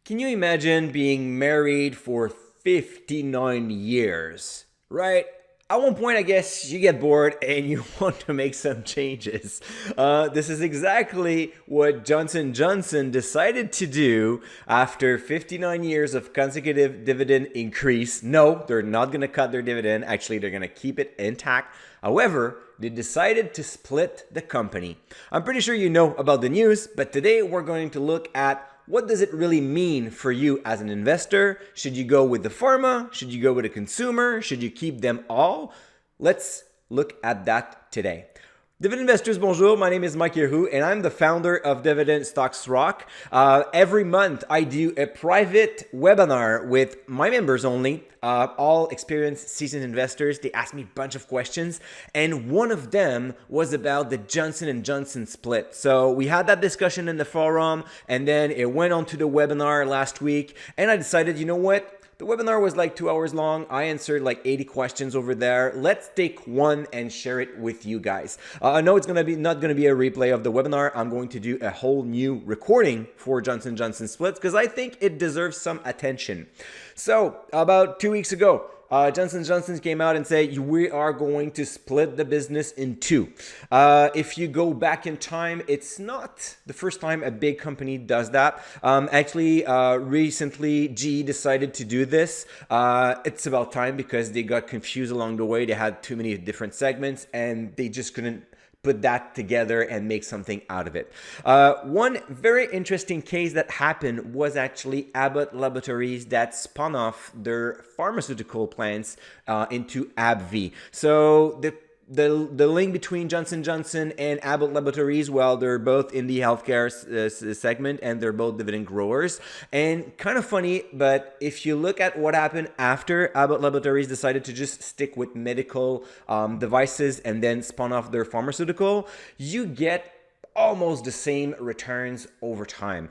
Can you imagine being married for 59 years, right? At one point, I guess you get bored and you want to make some changes. This is exactly what Johnson&Johnson decided to do after 59 years of consecutive dividend increase. No, they're not going to cut their dividend. Actually, they're going to keep it intact. However, they decided to split the company. I'm pretty sure you know about the news, but today we're going to look at what does it really mean for you as an investor? Should you go with the pharma? Should you go with a consumer? Should you keep them all? Let's look at that today. Dividend investors, bonjour. My name is Mike Yerhou, and I'm the founder of Dividend Stocks Rock. Every month, I do a private webinar with my members only, all experienced, seasoned investors. They ask me a bunch of questions, and one of them was about the Johnson&Johnson split. So we had that discussion in the forum, and then it went on to the webinar last week, and I decided, you know what? The webinar was like 2 hours long. I answered like 80 questions over there. Let's take one and share it with you guys. I know it's not gonna be a replay of the webinar. I'm going to do a whole new recording for Johnson&Johnson splits because I think it deserves some attention. So about 2 weeks ago, Johnson&Johnson came out and said, we are going to split the business in two. If you go back in time, it's not the first time a big company does that. Recently, GE decided to do this. It's about time because they got confused along the way. They had too many different segments and they just couldn't put that together and make something out of it. One very interesting case that happened was actually Abbott Laboratories that spun off their pharmaceutical plants into AbbVie. So the link between Johnson&Johnson and Abbott Laboratories, well, they're both in the healthcare segment and they're both dividend growers. And kind of funny, but if you look at what happened after Abbott Laboratories decided to just stick with medical devices and then spun off their pharmaceutical, you get almost the same returns over time.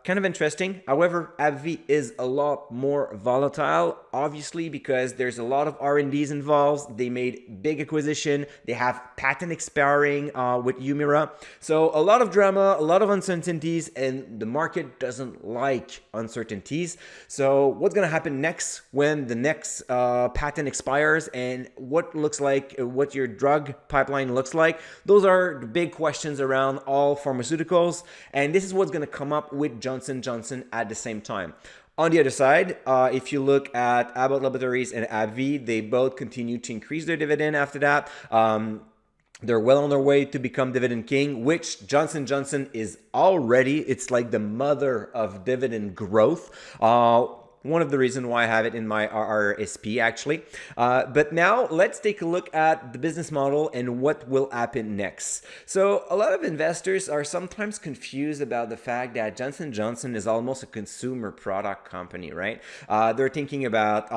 Kind of interesting. However, AbbVie is a lot more volatile, obviously, because there's a lot of R&Ds involved. They made big acquisition. They have patent expiring with Humira. So a lot of drama, a lot of uncertainties, and the market doesn't like uncertainties. So what's going to happen next when the next patent expires and what your drug pipeline looks like? Those are the big questions around all pharmaceuticals. And this is what's going to come up with Johnson&Johnson at the same time. On the other side, if you look at Abbott Laboratories and AbbVie, they both continue to increase their dividend after that. They're well on their way to become dividend king, which Johnson&Johnson is already. It's like the mother of dividend growth. One of the reasons why I have it in my RRSP actually. But now let's take a look at the business model and what will happen next. So a lot of investors are sometimes confused about the fact that Johnson&Johnson is almost a consumer product company, right? They're thinking about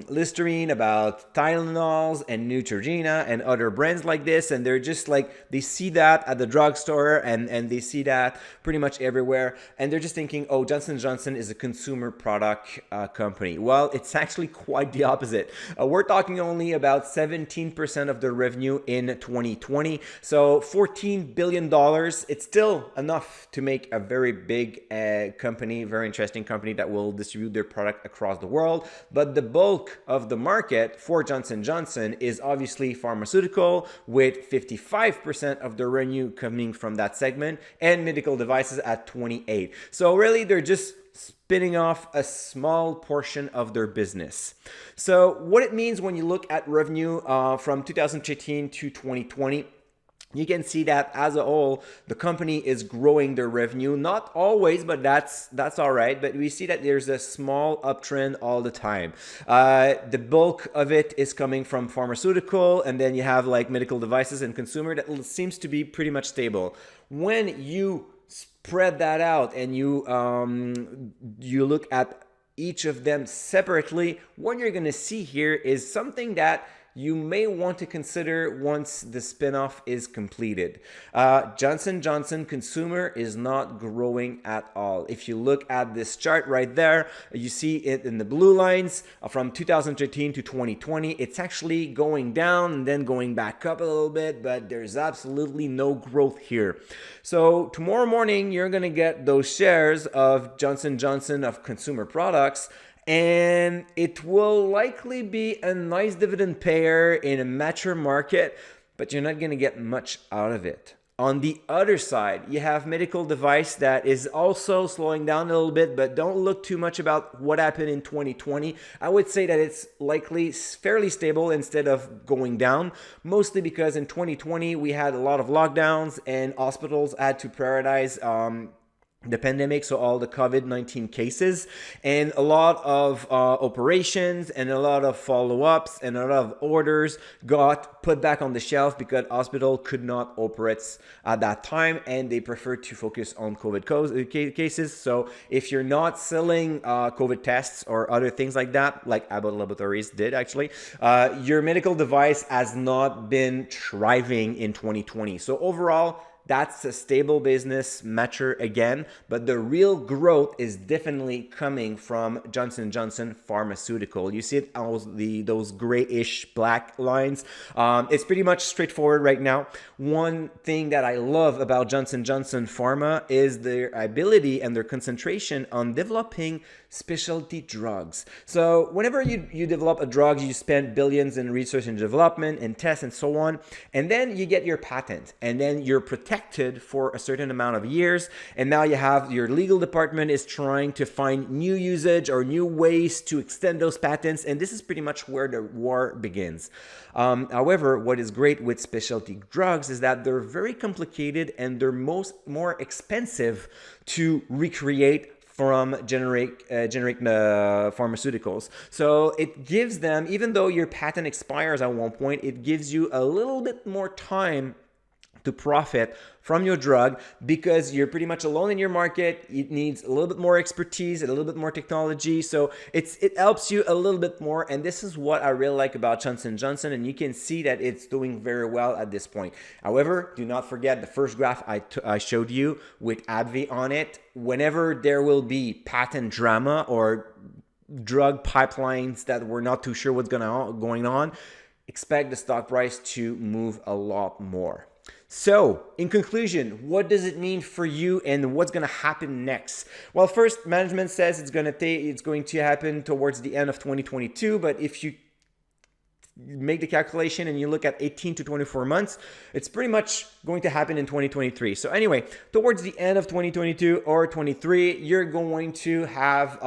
Listerine, about Tylenols and Neutrogena and other brands like this. And they're just like, they see that at the drugstore and they see that pretty much everywhere. And they're just thinking, oh, Johnson&Johnson is a consumer product company. Well, it's actually quite the opposite. We're talking only about 17% of the revenue in 2020. So $14 billion, it's still enough to make a very big company, very interesting company that will distribute their product across the world. But the bulk of the market for Johnson&Johnson is obviously pharmaceutical, with 55% of the revenue coming from that segment and medical devices at 28%. So really, they're just spinning off a small portion of their business. So what it means when you look at revenue from 2013 to 2020, you can see that as a whole, the company is growing their revenue. Not always, but that's all right. But we see that there's a small uptrend all the time. The bulk of it is coming from pharmaceutical, and then you have like medical devices and consumer that seems to be pretty much stable. When you spread that out and you look at each of them separately, what you're going to see here is something that you may want to consider once the spinoff is completed. Johnson&Johnson consumer is not growing at all. If you look at this chart right there, you see it in the blue lines from 2013 to 2020. It's actually going down and then going back up a little bit, but there's absolutely no growth here. So tomorrow morning, you're going to get those shares of Johnson&Johnson of consumer products, and it will likely be a nice dividend payer in a mature market, but you're not going to get much out of it. On the other side, you have medical device that is also slowing down a little bit, but don't look too much about what happened in 2020. I would say that it's likely fairly stable instead of going down, mostly because in 2020 we had a lot of lockdowns and hospitals had to prioritize the pandemic, so all the COVID-19 cases, and a lot of operations and a lot of follow-ups and a lot of orders got put back on the shelf because hospital could not operate at that time, and they preferred to focus on COVID cases. So if you're not selling COVID tests or other things like that, like Abbott Laboratories did actually, your medical device has not been thriving in 2020. So overall, that's a stable business, mature again, but the real growth is definitely coming from Johnson&Johnson Pharmaceutical. You see it on those grayish black lines. It's pretty much straightforward right now. One thing that I love about Johnson&Johnson Pharma is their ability and their concentration on developing specialty drugs. So whenever you develop a drug, you spend billions in research and development and tests and so on, and then you get your patent, and then you're protected for a certain amount of years, and now you have your legal department is trying to find new usage or new ways to extend those patents, and this is pretty much where the war begins. However, what is great with specialty drugs is that they're very complicated and they're more expensive to recreate from generic pharmaceuticals. So it gives them, even though your patent expires at one point, it gives you a little bit more time to profit from your drug because you're pretty much alone in your market. It needs a little bit more expertise and a little bit more technology. So it helps you a little bit more. And this is what I really like about Johnson&Johnson. And you can see that it's doing very well at this point. However, do not forget the first graph I showed you with AbbVie on it. Whenever there will be patent drama or drug pipelines that we're not too sure what's going on, expect the stock price to move a lot more. So, in conclusion, what does it mean for you and what's going to happen next? Well, first, management says it's going to happen towards the end of 2022, but if you make the calculation and you look at 18 to 24 months, it's pretty much going to happen in 2023. So anyway, towards the end of 2022 or 23, you're going to have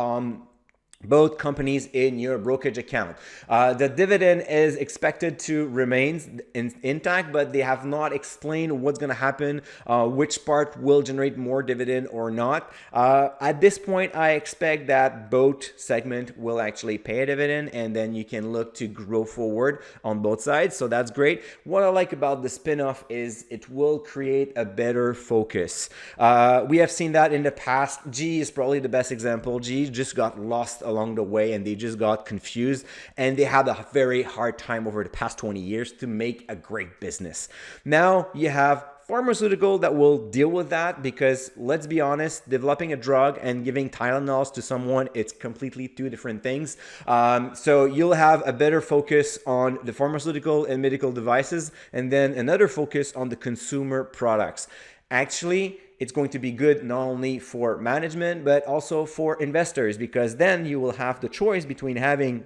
both companies in your brokerage account. The dividend is expected to remain intact, but they have not explained what's going to happen, which part will generate more dividend or not. At this point, I expect that both segment will actually pay a dividend, and then you can look to grow forward on both sides. So that's great. What I like about the spinoff is it will create a better focus. We have seen that in the past. GE is probably the best example. GE just got lost along the way and they just got confused, and they had a very hard time over the past 20 years to make a great business. Now you have pharmaceutical that will deal with that, because let's be honest, developing a drug and giving Tylenols to someone, it's completely two different things. So you'll have a better focus on the pharmaceutical and medical devices, and then another focus on the consumer products. Actually, it's going to be good not only for management, but also for investors, because then you will have the choice between having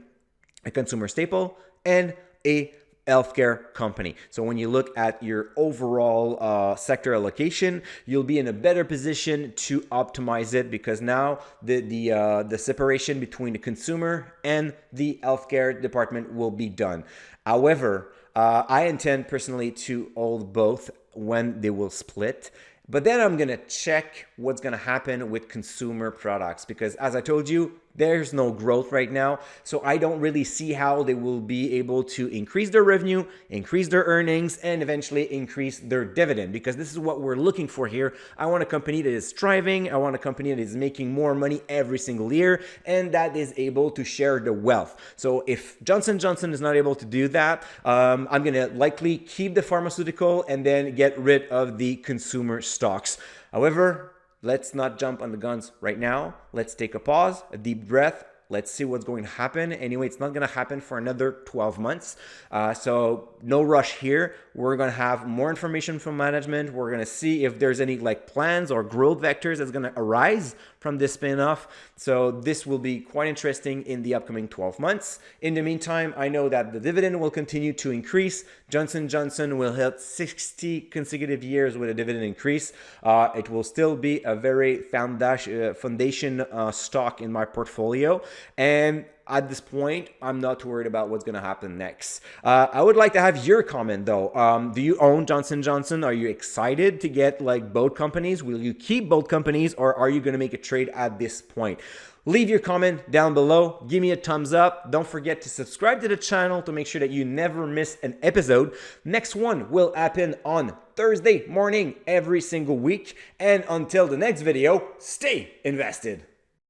a consumer staple and a healthcare company. So when you look at your overall sector allocation, you'll be in a better position to optimize it, because now the separation between the consumer and the healthcare department will be done. However, I intend personally to hold both when they will split. But then I'm going to check what's going to happen with consumer products, because as I told you, There's no growth right now. So I don't really see how they will be able to increase their revenue, increase their earnings, and eventually increase their dividend, because this is what we're looking for here. I want a company that is thriving. I want a company that is making more money every single year and that is able to share the wealth. So if Johnson & Johnson is not able to do that, I'm going to likely keep the pharmaceutical and then get rid of the consumer stocks. However, let's not jump on the guns right now. Let's take a pause, a deep breath. Let's see what's going to happen. Anyway, it's not going to happen for another 12 months. So no rush here. We're going to have more information from management. We're going to see if there's any plans or growth vectors that's going to arise from this spin-off. So this will be quite interesting in the upcoming 12 months. In the meantime, I know that the dividend will continue to increase. Johnson & Johnson will hit 60 consecutive years with a dividend increase. It will still be a very foundation stock in my portfolio. And at this point, I'm not too worried about what's going to happen next. I would like to have your comment though. Do you own Johnson & Johnson? Are you excited to get both companies? Will you keep both companies, or are you going to make a trade at this point? Leave your comment down below. Give me a thumbs up. Don't forget to subscribe to the channel to make sure that you never miss an episode. Next one will happen on Thursday morning every single week. And until the next video, stay invested.